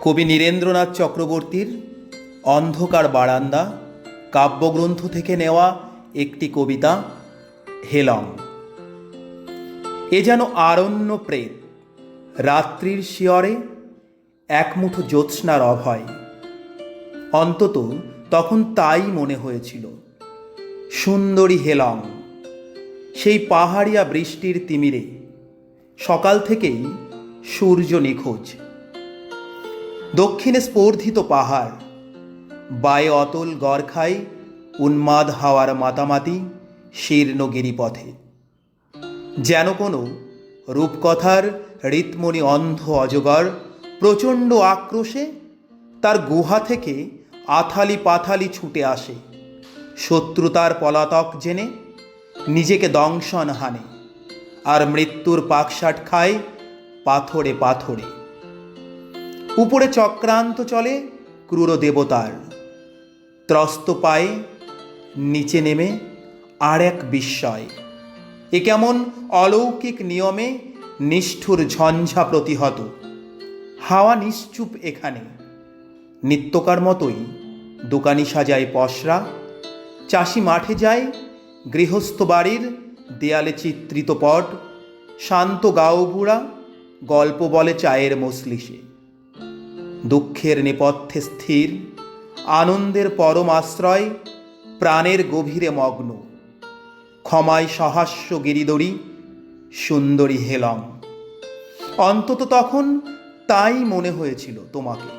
কবি নীরেন্দ্রনাথ চক্রবর্তীর অন্ধকার বারান্দা কাব্যগ্রন্থ থেকে নেওয়া একটি কবিতা হেলং। এ যেন আরণ্য প্রেত, রাত্রির শিয়রে একমুঠো জ্যোৎস্নার অভয়। অন্তত তখন তাই মনে হয়েছিল। সুন্দরী হেলং, সেই পাহাড়িয়া বৃষ্টির তিমিরে সকাল থেকেই সূর্য নিখোঁজ। দক্ষিণে স্পর্ধিত পাহাড়, বায়ে অতল গড়খাই উন্মাদ হাওয়ার মাতামাতি শীর্ণ গিরিপথে। যেন কোনো রূপকথার ঋতমণি অন্ধ অজগর প্রচণ্ড আক্রোশে তার গুহা থেকে আথালি পাথালি ছুটে আসে। শত্রুতার পলাতক জেনে নিজেকে দংশন হানে, আর মৃত্যুর পাকশাট খায় পাথরে পাথরে। উপরে চক্রান্ত চলে ক্রূর দেবতার, ত্রস্ত পায়ে নিচে নেমে আর এক বিস্ময়। এ কেমন অলৌকিক নিয়মে নিষ্ঠুর ঝঞ্ঝা প্রতিহত। হাওয়া নিশ্চুপ এখানে, নিত্যকার মতোই দোকানি সাজায় পসরা, চাষি মাঠে যায়, গৃহস্থ বাড়ির দেয়ালে চিত্রিত পট, শান্ত গাঁওবুড়া গল্প বলে চায়ের মজলিসে। দুঃখের নেপথ্যে স্থির, আনন্দের পরম আশ্রয়, প্রাণের গভীরে মগ্ন। ক্ষমায় সহাস্য গিরিদড়ি সুন্দরী হেলং। অন্তত তখন তাই মনে হয়েছিল তোমাকে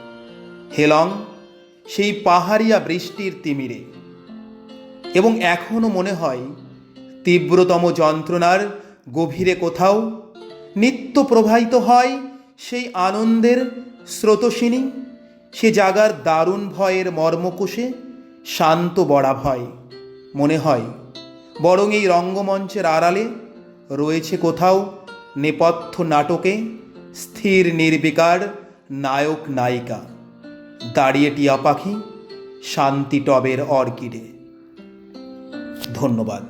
হেলং, সেই পাহাড়িয়া বৃষ্টির তিমিরে। এবং এখনো মনে হয় তীব্রতম যন্ত্রণার গভীরে কোথাও নিত্য প্রবাহিত হয় সেই আনন্দের স্রোতস্বিনী। সে জাগার দারুণ ভয়ের মর্মকোষে শান্ত বড়া ভয়। মনে হয় বরং এই রঙ্গমঞ্চের আড়ালে রয়েছে কোথাও নেপথ্য নাটকে স্থির নির্বিকার নায়ক নায়িকা, দাঁড়িয়ে টিয়া পাখি শান্তি টবের অর্কিডে। ধন্যবাদ।